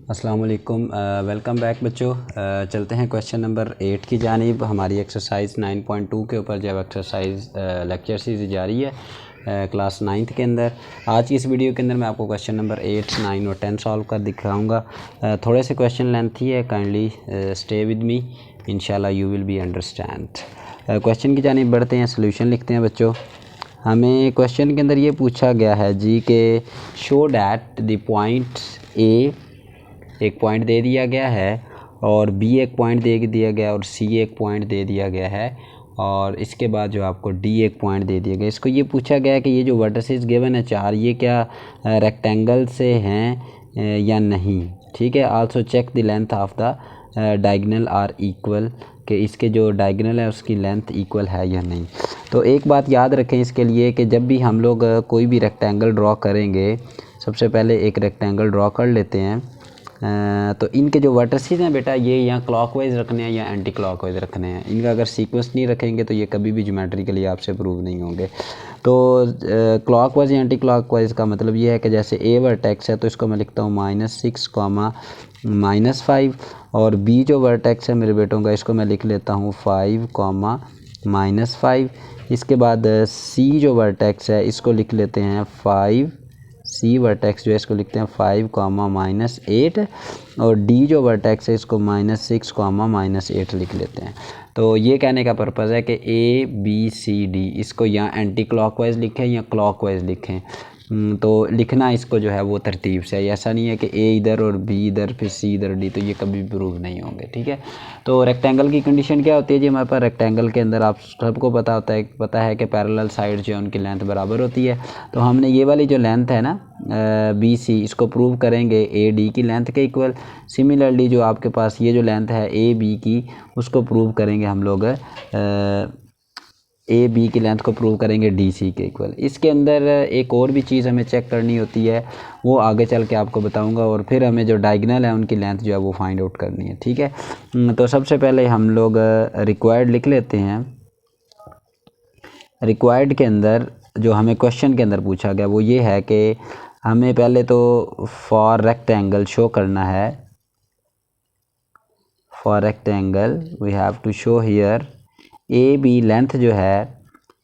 अस्सलाम वालेकुम। Welcome back बच्चों। चलते हैं क्वेश्चन नंबर 8 की जानिब। हमारी एक्सरसाइज 9.2 के ऊपर जब एक्सरसाइज लेक्चर सीरीज जारी है क्लास 9th के अंदर। आज की इस वीडियो के अंदर मैं आपको क्वेश्चन नंबर 8, 9 और 10 सॉल्व कर दिखाऊंगा। थोड़े से क्वेश्चन लेंथी है, काइंडली स्टे विद मी, इंशाल्लाह you will be understand. Question की जानिब बढ़ते हैं, सोल्यूशन लिखते हैं बच्चों। हमें क्वेश्चन के अंदर ये पूछा गया है जी कि show that the point A, एक पॉइंट दे दिया गया है, और बी एक पॉइंट दे दिया गया और सी एक पॉइंट दे दिया गया है, और इसके बाद जो आपको डी एक पॉइंट दे दिया गया। इसको ये पूछा गया है कि ये जो वर्टिसेस गिवन है 4, ये क्या रेक्टेंगल से हैं या नहीं। ठीक है। Also check the length of the diagonal are equal, कि इसके जो डायगोनल है उसकी लेंथ इक्वल है या नहीं। तो एक बात याद रखें इसके लिए कि जब भी हम लोग कोई भी रेक्टेंगल ड्रॉ करेंगे, सबसे पहले एक रेक्टेंगल ड्रॉ कर लेते हैं। तो इनके जो वर्टिसेस हैं बेटा, ये या क्लॉकवाइज रखने हैं या एंटी क्लॉकवाइज रखने हैं। इनका अगर सीक्वेंस नहीं रखेंगे तो ये कभी भी ज्योमेट्रिकली आपसे प्रूव नहीं होंगे। तो क्लॉकवाइज या एंटी क्लॉकवाइज का मतलब ये है कि जैसे ए वर्टेक्स है तो इसको मैं लिखता हूँ -6, -5, और बी जो वर्टेक्स है मेरे बेटों का, इसको मैं लिख लेता हूँ 5, -5। इसके बाद सी जो वर्टेक्स है इसको लिख लेते हैं 5, सी वर्टेक्स जो है इसको लिखते हैं 5, -8, और डी जो वर्टेक्स है इसको -6, -8 लिख लेते हैं। तो ये कहने का पर्पज़ है कि ए बी सी डी इसको या एंटी क्लॉकवाइज लिखें या क्लॉकवाइज लिखें। तो लिखना इसको जो है वो तरतीब से, ऐसा नहीं है कि ए इधर और बी इधर फिर सी इधर डी, तो ये कभी प्रूव नहीं होंगे। ठीक है। तो रेक्टेंगल की कंडीशन क्या होती है जी हमारे पास? रेक्टेंगल के अंदर आप सबको पता है कि पैरेलल साइड जो है उनकी लेंथ बराबर होती है। तो हमने ये वाली जो लेंथ है ना बी सी, इसको प्रूव करेंगे ए डी की लेंथ के इक्वल। सिमिलरली जो आपके पास ये जो लेंथ है ए बी की, उसको प्रूव करेंगे हम लोग ए बी की लेंथ को प्रूव करेंगे डी सी के इक्वल। इसके अंदर एक और भी चीज़ हमें चेक करनी होती है, वो आगे चल के आपको बताऊंगा, और फिर हमें जो डायगोनल है उनकी लेंथ जो है वो फाइंड आउट करनी है। ठीक है। तो सबसे पहले हम लोग रिक्वायर्ड लिख लेते हैं। रिक्वायर्ड के अंदर जो हमें क्वेश्चन के अंदर पूछा गया वो ये है कि हमें पहले तो फॉर रेक्टेंगल शो करना है। For rectangle we have to show here A B length जो है,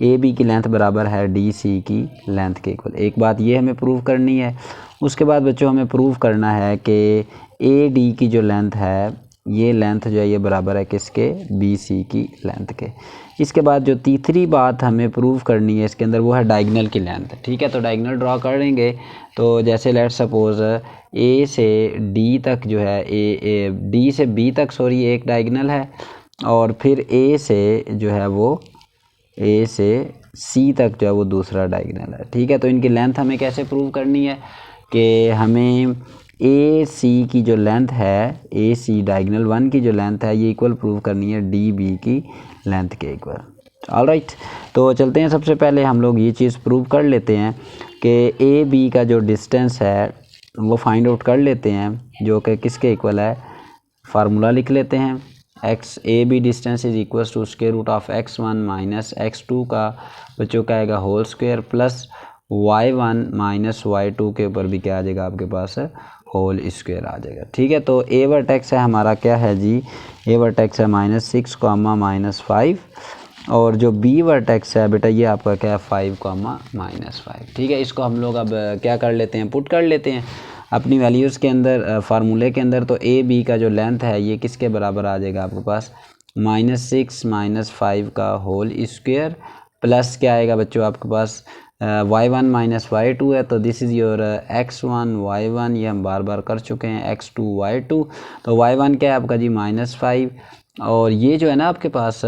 ए बी की लेंथ बराबर है डी सी की लेंथ के इक्वल। एक बात ये हमें प्रूव करनी है। उसके बाद बच्चों हमें प्रूव करना है कि ए डी की जो लेंथ है, ये लेंथ जो है ये बराबर है किसके? बी सी की लेंथ के। इसके बाद जो तीसरी बात हमें प्रूव करनी है इसके अंदर, वो है डायगोनल की लेंथ। ठीक है। तो डायगोनल ड्रॉ करेंगे तो जैसे लेट सपोज ए से डी तक जो है, डी से बी तक सॉरी एक डायगोनल है, और फिर ए से जो है वो ए से सी तक जो है वो दूसरा डायगोनल है। ठीक है। तो इनकी लेंथ हमें कैसे प्रूव करनी है कि हमें ए सी की जो लेंथ है, ए सी डायगोनल 1 की जो लेंथ है ये इक्वल प्रूव करनी है डी बी की लेंथ के इक्वल। ऑलराइट। तो चलते हैं, सबसे पहले हम लोग ये चीज़ प्रूव कर लेते हैं कि ए बी का जो डिस्टेंस है वो फाइंड आउट कर लेते हैं, जो कि किसके इक्वल है। फार्मूला लिख लेते हैं। X A B distance is equal to square root of x1 minus x2 का बच्चों का आएगा whole square, plus y1 minus y2 के ऊपर भी क्या आ जाएगा आपके पास? होल स्क्वायर आ जाएगा। ठीक है। तो ए वर्टेक्स है हमारा क्या है जी? ए वर्टेक्स है -6, -5, और जो बी वर्टेक्स है बेटा ये आपका क्या है? 5, -5। ठीक है। इसको हम लोग अब क्या कर लेते हैं? पुट कर लेते हैं अपनी वैल्यूज़ के अंदर, फार्मूले के अंदर। तो ए बी का जो लेंथ है ये किसके बराबर आ जाएगा आपके पास? -6 - 5 का होल स्क्वायर, प्लस क्या आएगा बच्चों आपके पास? y1 माइनस y2 है, तो this is your x1 y1, ये हम बार बार कर चुके हैं, x2 y2। तो y1 क्या है आपका जी? -5, और ये जो है ना आपके पास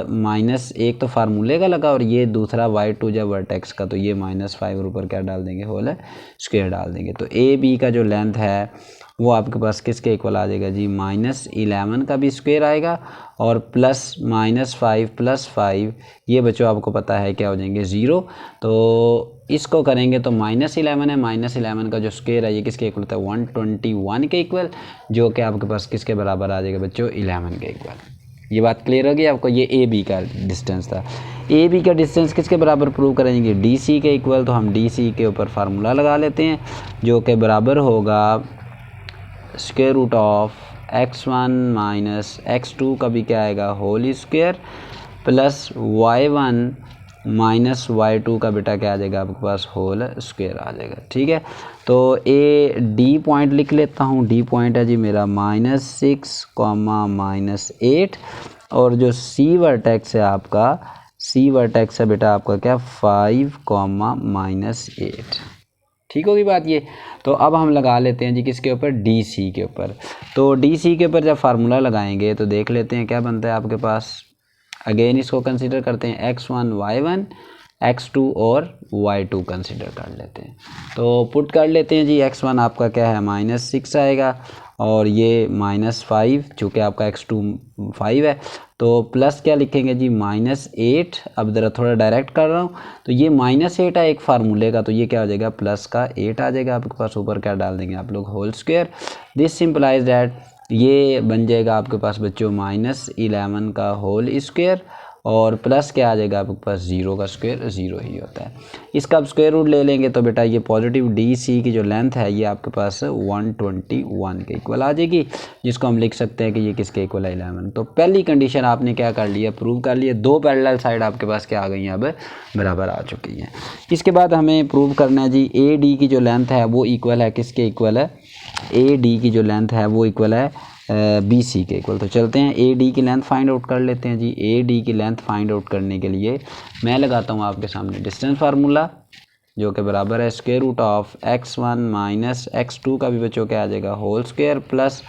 माइनस एक तो फार्मूले का लगा, और ये दूसरा y2 जब वर्टेक्स का, तो ये -5 और ऊपर क्या डाल देंगे? होल स्क्वायर डाल देंगे। तो ए बी का जो लेंथ है वो आपके पास किसके इक्वल आ जाएगा जी? -11 का भी स्क्वायर आएगा, और प्लस -5 + 5, ये बच्चों आपको पता है क्या हो जाएंगे? 0। तो इसको करेंगे तो -11 है, -11 का जो स्क्वायर है ये किसके इक्वल होता है? 121 के इक्वल, जो कि आपके पास किसके बराबर आ जाएगा बच्चों? 11 के इक्वल। ये बात क्लियर होगी आपको? ये ए बी का डिस्टेंस था। ए बी का डिस्टेंस किसके बराबर प्रूव करेंगे? डी सी के इक्वल। तो हम डी सी के ऊपर फार्मूला लगा लेते हैं, जो कि बराबर होगा square root of x1 minus x2 का भी क्या आएगा whole square plus y1 minus y2 का बेटा क्या आ जाएगा आपके पास होल स्क्वायर आ जाएगा। ठीक है, तो ए डी पॉइंट लिख लेता हूँ। डी पॉइंट है जी मेरा -6 कॉमा -8 और जो सी वर्टेक्स है आपका, सी वर्टेक्स है बेटा आपका क्या 5 कॉमा -8। ठीक होगी बात ये। तो अब हम लगा लेते हैं जी किसके ऊपर, डी सी के ऊपर। तो डी सी के ऊपर जब फार्मूला लगाएंगे तो देख लेते हैं क्या बनता है आपके पास। अगेन इसको कंसीडर करते हैं x1 y1 x2 और y2 कंसीडर कर लेते हैं। तो पुट कर लेते हैं जी, x1 आपका क्या है -6 आएगा और ये -5 चूँकि आपका x2 5 है तो प्लस क्या लिखेंगे जी -8। अब ज़रा थोड़ा डायरेक्ट कर रहा हूँ तो ये -8 है एक फार्मूले का, तो ये क्या हो जाएगा प्लस का 8 आ जाएगा आपके पास। ऊपर क्या डाल देंगे आप लोग whole square. This simplify that ये बन जाएगा आपके पास बच्चों -11 का होल स्क्वायर और प्लस क्या आ जाएगा आपके पास 0 का स्क्वायर 0 ही होता है। इसका अब स्क्वायर रूट ले लेंगे तो बेटा ये पॉजिटिव डी सी की जो लेंथ है ये आपके पास 121 के इक्वल आ जाएगी, जिसको हम लिख सकते हैं कि ये किसके इक्वल है 11। तो पहली कंडीशन आपने क्या कर लिया, प्रूव कर लिया। दो पैरेलल साइड आपके पास क्या आ गई हैं, अब बराबर आ चुकी हैं। इसके बाद हमें प्रूव करना है जी ए डी की जो लेंथ है वो इक्वल है किसके इक्वल है, ए डी की जो लेंथ है वो इक्वल है बी सी के इक्वल। तो चलते हैं ए डी की लेंथ फाइंड आउट कर लेते हैं जी। ए डी की लेंथ फाइंड आउट करने के लिए मैं लगाता हूँ आपके सामने डिस्टेंस फार्मूला जो कि बराबर है square root of x1 minus x2 का भी बच्चों क्या आ जाएगा whole square plus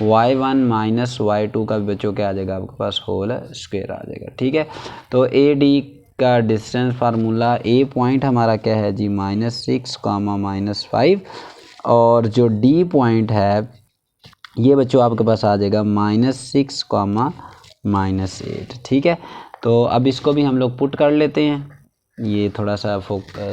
y1 minus y2 का भी बच्चों क्या आ जाएगा आपके पास होल स्क्वायर आ जाएगा। ठीक है, तो ए डी का डिस्टेंस फार्मूला ए पॉइंट हमारा क्या है जी -6 कामा -5 और जो डी पॉइंट है ये बच्चों आपके पास आ जाएगा -6 कामा -8। ठीक है, तो अब इसको भी हम लोग पुट कर लेते हैं। ये थोड़ा सा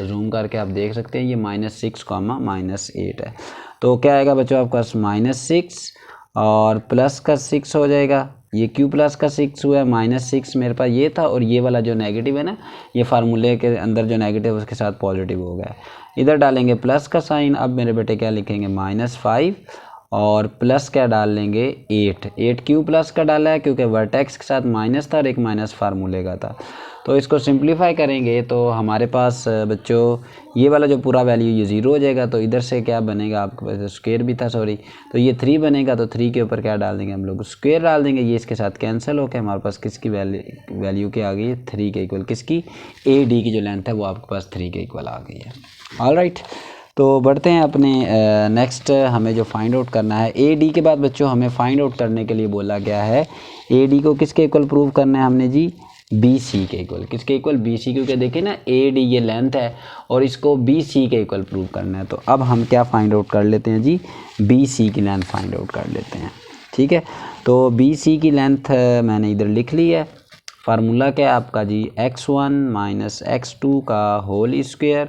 जूम करके आप देख सकते हैं ये -6 कामा -8 है। तो क्या आएगा बच्चों आपके पास -6 और प्लस का 6 हो जाएगा। ये क्यों प्लस का 6 हुआ है, -6 मेरे पास ये था और ये वाला जो नेगेटिव है ना ये फार्मूले के अंदर जो नेगेटिव उसके साथ पॉजिटिव हो गया। इधर डालेंगे प्लस का साइन। अब मेरे बेटे क्या लिखेंगे -5 और प्लस क्या डाल लेंगे 8 क्यों प्लस का डाला है क्योंकि वर्टेक्स के साथ माइनस था और एक माइनस फार्मूले का था। तो इसको सिंप्लीफाई करेंगे तो हमारे पास बच्चों ये वाला जो पूरा वैल्यू ये 0 हो जाएगा। तो इधर से क्या बनेगा आपके पास स्क्वायर भी था सॉरी, तो ये 3 बनेगा तो 3 के ऊपर क्या डाल देंगे हम लोग स्क्वायर डाल देंगे। ये इसके साथ कैंसिल होकर हमारे पास किसकी वैल्यू क्या आ गई है 3 के इक्वल। किसकी, ए डी की जो लेंथ है वो आपके पास 3 के इक्वल आ गई है। ऑलराइट, तो बढ़ते हैं अपने नेक्स्ट हमें जो फाइंड आउट करना है ए डी के बाद बच्चों हमें फाइंड आउट करने के लिए बोला गया है ए डी को किसके इक्वल प्रूव करना है हमने जी बी सी के इक्वल। किसके इक्वल, बी सी, क्योंकि देखिए ना ए डी ये लेंथ है और इसको बी सी के इक्वल प्रूव करना है। तो अब हम क्या फाइंड आउट कर लेते हैं जी बी सी की लेंथ फाइंड आउट कर लेते हैं। ठीक है, तो बी सी की लेंथ मैंने इधर लिख ली है। फार्मूला क्या है आपका जी x1 माइनस x2 का whole square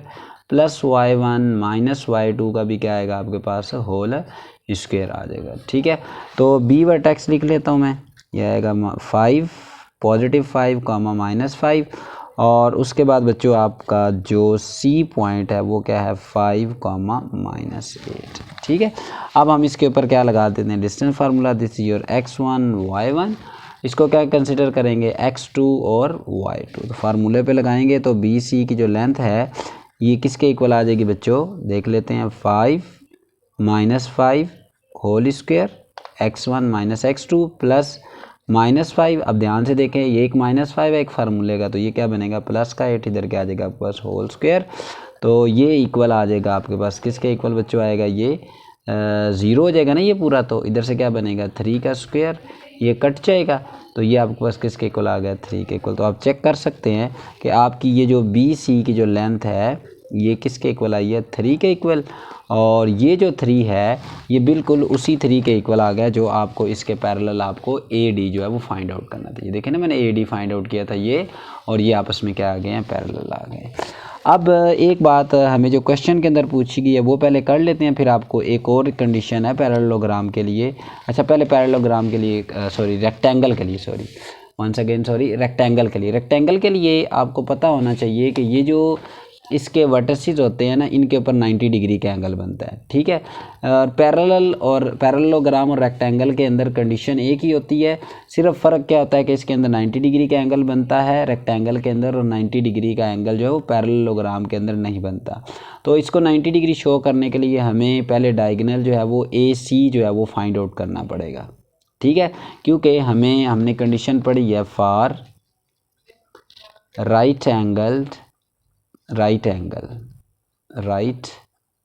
plus y1 minus y2 का भी क्या आएगा आपके पास होल स्क्वायर आ जाएगा। ठीक है, तो बी वर्टेक्स लिख लेता हूँ मैं, यह आएगा 5 +5 कामा -5 और उसके बाद बच्चों आपका जो सी पॉइंट है वो क्या है 5 कामा -8। ठीक है, अब हम इसके ऊपर क्या लगा देते हैं distance formula. This is your x1 y1, इसको क्या कंसिडर करेंगे x2 और y2। तो फार्मूले पे लगाएंगे तो बी सी की जो लेंथ है ये किसके इक्वल आ जाएगी बच्चों, देख लेते हैं 5 -5 whole square x1 minus x2 plus -5। अब ध्यान से देखें ये एक -5 है एक फार्मूले का, तो ये क्या बनेगा प्लस का 8 इधर क्या आ जाएगा आपके पास होल स्क्वायर। तो ये इक्वल आ जाएगा आपके पास किसके इक्वल बच्चों आएगा, ये 0 हो जाएगा ना ये पूरा। तो इधर से क्या बनेगा 3 का स्क्वायर, ये कट जाएगा तो ये आपके पास किसके इक्वल आ गया 3 के इक्वल। तो आप चेक कर सकते हैं कि आपकी ये जो बी सी की जो लेंथ है ये किसके इक्वल आई है 3 के इक्वल और ये जो 3 है ये बिल्कुल उसी 3 के इक्वल आ गया जो आपको इसके पैरेलल आपको ए डी जो है वो फाइंड आउट करना था। ये देखें ना मैंने ए डी फाइंड आउट किया था ये और ये आपस में क्या आ गए हैं पैरेलल आ गए। अब एक बात हमें जो क्वेश्चन के अंदर पूछी गई है वो पहले कर लेते हैं, फिर आपको एक और कंडीशन है पैरेललोग्राम के लिए। अच्छा पहले पैरेललोग्राम के लिए सॉरी रेक्टेंगल के लिए sorry once again sorry rectangle के लिए आपको पता होना चाहिए कि ये जो इसके वर्टिसेस होते हैं ना, इनके ऊपर 90 डिग्री का एंगल बनता है, ठीक है। और पैरेललोग्राम और रेक्टेंगल के अंदर कंडीशन एक ही होती है, सिर्फ फ़र्क क्या होता है कि इसके अंदर 90 डिग्री का एंगल बनता है रेक्टेंगल के अंदर, और 90 डिग्री का एंगल जो है वो पैरेललोग्राम के अंदर नहीं बनता। तो इसको 90 डिग्री शो करने के लिए हमें पहले डायगोनल जो है वो AC जो है वो फाइंड आउट करना पड़ेगा, ठीक है, क्योंकि हमने कंडीशन पढ़ी है फॉर राइट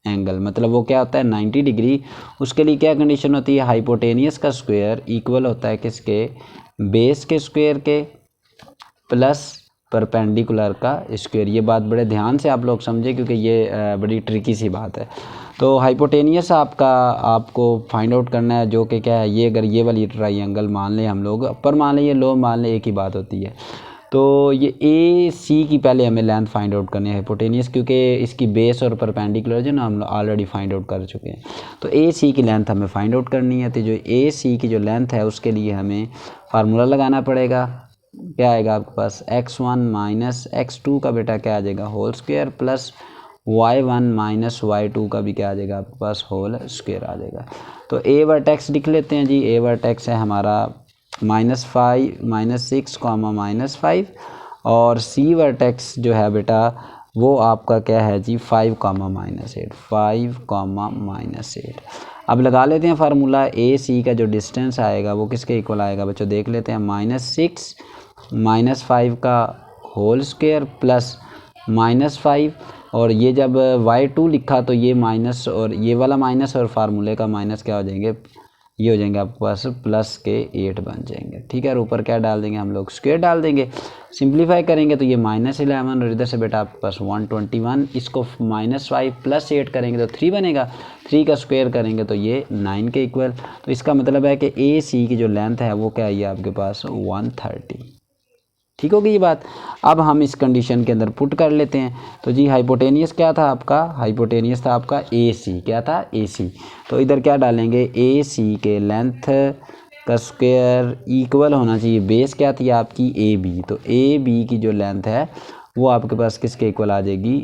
एंगल मतलब वो क्या होता है 90 डिग्री। उसके लिए क्या कंडीशन होती है, हाइपोटेनियस का स्क्वायर इक्वल होता है किसके, बेस के स्क्वायर के प्लस परपेंडिकुलर का स्क्वायर। ये बात बड़े ध्यान से आप लोग समझे क्योंकि ये बड़ी ट्रिकी सी बात है। तो हाइपोटेनियस आपको फाइंड आउट करना है, जो कि क्या है, ये अगर ये वाली ट्राइंगल मान लें हम लोग, अपर मान लें, ये लो मान लें, एक ही बात होती है। तो ये AC की पहले हमें लेंथ फाइंड आउट करनी है हाइपोटेनियस, क्योंकि इसकी बेस और परपेंडिकुलर जो ना हम ऑलरेडी फाइंड आउट कर चुके हैं। तो AC की लेंथ हमें फाइंड आउट करनी है। तो जो AC की जो लेंथ है उसके लिए हमें फार्मूला लगाना पड़ेगा। क्या आएगा आपके पास, x1 माइनस x2 का बेटा क्या आ जाएगा whole square, plus y1 minus y2 का भी क्या आ जाएगा आपके पास होल स्क्वायर आ जाएगा। तो A वर्टेक्स लिख लेते हैं जी। A वर्टेक्स है हमारा -6 -5, और C वर्टेक्स जो है बेटा वो आपका क्या है जी 5 -8। अब लगा लेते हैं फार्मूला। AC का जो डिस्टेंस आएगा वो किसके इक्वल आएगा बच्चों, देख लेते हैं, -6 -5 का होल स्क्वायर प्लस -5, और ये जब y2 लिखा तो ये माइनस और ये वाला माइनस और फार्मूले का माइनस क्या हो जाएंगे, ये हो जाएंगे आपके पास प्लस के 8 बन जाएंगे, ठीक है। और ऊपर क्या डाल देंगे हम लोग, स्क्वायर डाल देंगे। सिंप्लीफाई करेंगे तो ये -11, और इधर से बेटा आपके पास 121, इसको -5 + 8 करेंगे तो 3 बनेगा, 3 का स्क्वायर करेंगे तो ये 9 के इक्वल। तो इसका मतलब है कि AC की जो लेंथ है वो क्या है आपके पास 130, ठीक होगी ये बात। अब हम इस कंडीशन के अंदर पुट कर लेते हैं। तो जी हाइपोटेनियस क्या था आपका, हाइपोटेनियस था आपका AC, क्या था AC। तो इधर क्या डालेंगे, AC के लेंथ का स्क्वायर इक्वल होना चाहिए, बेस क्या थी आपकी AB। तो AB की जो लेंथ है वो आपके पास किसके इक्वल आ जाएगी,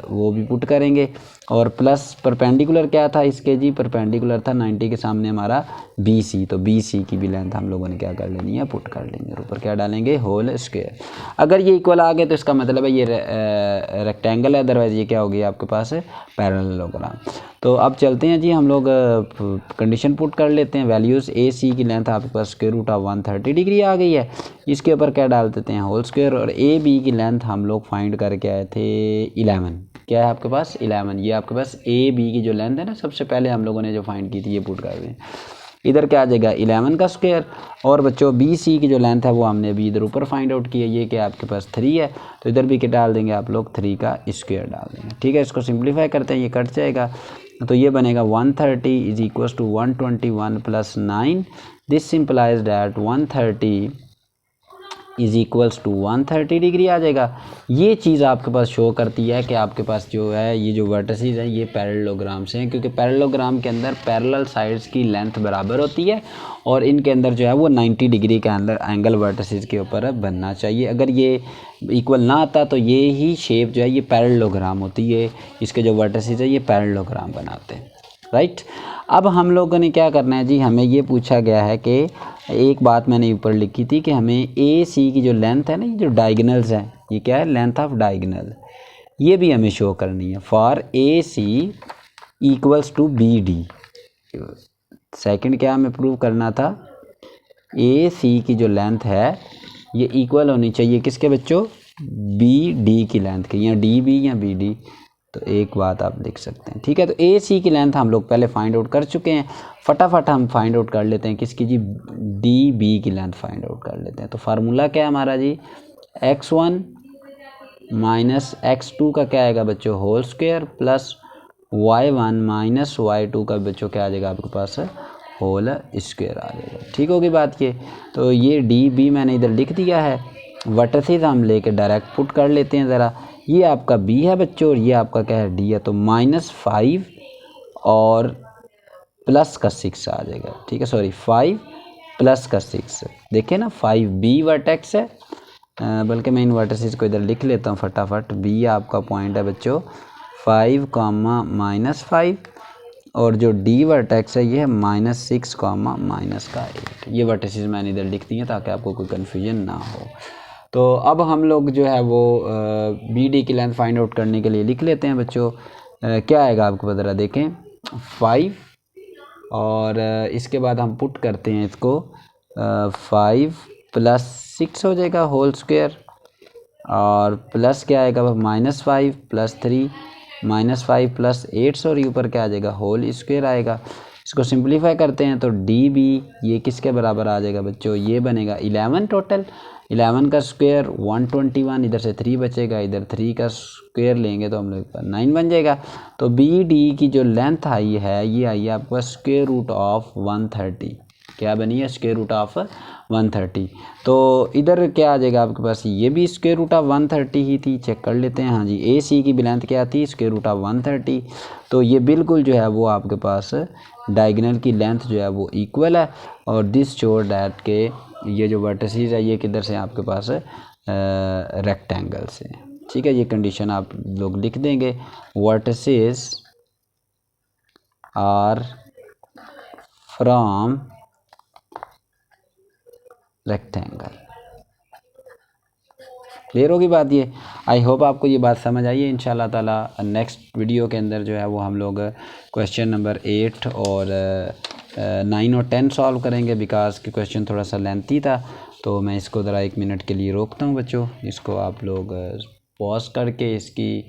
वो भी पुट करेंगे। और प्लस परपेंडिकुलर क्या था इसके जी, परपेंडिकुलर था 90 के सामने हमारा BC। तो BC की भी लेंथ हम लोगों ने क्या कर लेनी है, पुट कर लेंगे। और ऊपर क्या डालेंगे, होल स्क्वायर। अगर ये इक्वल आ गए तो इसका मतलब है ये रेक्टेंगल है, अदरवाइज ये क्या होगी आपके पास पैरेललोग्राम। तो अब चलते हैं जी, हम लोग कंडीशन पुट कर लेते हैं। वैल्यूज़ AC की लेंथ आपके पास √130 डिग्री आ गई है, इसके ऊपर क्या डाल देते हैं होल स्क्वायर। और AB की लेंथ हम लोग फाइंड करके आए थे 11, क्या है आपके पास 11। ये आपके पास AB की जो लेंथ है ना, सबसे पहले हम लोगों ने जो फाइंड की थी ये पुट कर दें। इधर क्या आ जाएगा 11 का स्क्वायर। और बच्चों BC की जो लेंथ है वो हमने अभी इधर ऊपर फाइंड आउट की है, ये क्या आपके पास 3 है। तो इधर भी क्या डाल देंगे आप लोग, 3 का स्क्वायर डाल देंगे, ठीक है। इसको सिंप्लीफाई करते हैं, ये कट जाएगा तो ये बनेगा 130 = 121 + 9। दिस सिंप्लाइज डैट 130 = 130 डिग्री आ जाएगा। ये चीज़ आपके पास शो करती है कि आपके पास जो है ये जो वर्टिसेस हैं ये पैरेललोग्राम से हैं, क्योंकि पैरेललोग्राम के अंदर पैरेलल साइड्स की लेंथ बराबर होती है, और इनके अंदर जो है वो 90 डिग्री के अंदर एंगल वर्टिसेस के ऊपर बनना चाहिए। अगर ये इक्वल ना आता तो ये ही शेप जो है ये पैरेललोग्राम होती है, इसके जो वर्टिसेस है ये पैरेललोग्राम बनाते हैं, राइट। अब हम लोगों ने क्या करना है जी, हमें ये पूछा गया है कि एक बात मैंने ऊपर लिखी थी कि हमें AC की जो लेंथ है ना, ये जो डायगोनल्स हैं, ये क्या है लेंथ ऑफ डायगोनल, ये भी हमें शो करनी है। फॉर AC = BD, सेकंड क्या हमें प्रूव करना था, AC की जो लेंथ है ये इक्वल होनी चाहिए किसके बच्चों, BD की लेंथ के, या DB या BD। तो एक बात आप लिख सकते हैं, ठीक है। तो AC की लेंथ हम लोग पहले फाइंड आउट कर चुके हैं, फटाफट हम फाइंड आउट कर लेते हैं किसकी जी, DB की लेंथ फाइंड आउट कर लेते हैं। तो फार्मूला क्या है हमारा जी, x1 माइनस x2 का क्या आएगा बच्चों whole square, plus y1 minus y2 का बच्चों क्या आ जाएगा आपके पास होल स्क्वायर आ जाएगा, ठीक होगी बात ये। तो ये DB मैंने इधर लिख दिया है, वर्टिसेस हम लेके डायरेक्ट पुट कर लेते हैं ज़रा। ये आपका B है बच्चों, और ये आपका क्या है D है। तो -5 और प्लस का 6 आ जाएगा, ठीक है, सॉरी 5 प्लस का 6, देखिए ना 5B वर्टेक्स है बल्कि मैं इन वर्टिसेस को इधर लिख लेता हूँ फटाफट। बी आपका पॉइंट है बच्चों 5, -5 और जो डी वर्टेक्स है ये है -6, -8। ये वर्टिसेस मैंने इधर लिख दी हैं ताकि आपको कोई कन्फ्यूजन ना हो। तो अब हम लोग जो है वो बी डी की लेंथ फाइंड आउट करने के लिए लिख लेते हैं बच्चों। क्या आएगा आपको ज़रा देखें 5 और इसके बाद हम पुट करते हैं इसको 5 + 6 हो जाएगा होल स्क्वायर और प्लस क्या आएगा -5 + 3 -5 + 8 सॉरी ऊपर क्या आ जाएगा होल स्क्वायर आएगा। इसको सिंप्लीफाई करते हैं तो डी बी ये किसके बराबर आ जाएगा बच्चों, ये बनेगा 11 टोटल। 11 का स्क्वायर 121, इधर से 3 बचेगा, इधर 3 का स्क्वायर लेंगे तो हम लोग 9 बन जाएगा। तो बी डी की जो लेंथ आई है ये आई है आपका √130। क्या बनी है √130। तो इधर क्या आ जाएगा आपके पास, ये भी √130 ही थी, चेक कर लेते हैं। हाँ जी ए सी की भी लेंथ क्या थी √130। तो ये बिल्कुल जो है वो आपके पास डायगोनल की लेंथ जो है वो इक्वल है और दिस शो दैट के ये जो वर्टिसेस है ये किधर से आपके पास रेक्टेंगल से। ठीक है, ये कंडीशन आप लोग लिख देंगे, vertices are from rectangle. Clear होगी बात ये। आई होप आपको ये बात समझ आई है। इंशाल्लाह ताला नेक्स्ट वीडियो के अंदर जो है वो हम लोग क्वेश्चन नंबर 8 और 9 और 10 सॉल्व करेंगे बिकॉज कि क्वेश्चन थोड़ा सा लेंथी था। तो मैं इसको ज़रा 1 मिनट के लिए रोकता हूँ बच्चों, इसको आप लोग पॉज करके इसकी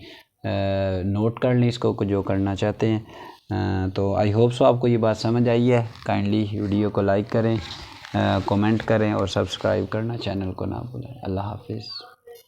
नोट कर लें इसको जो करना चाहते हैं। तो आई होप सो आपको ये बात समझ आई है। काइंडली वीडियो को लाइक करें, कमेंट करें और सब्सक्राइब करना चैनल को ना भूलें। अल्लाह हाफिज़।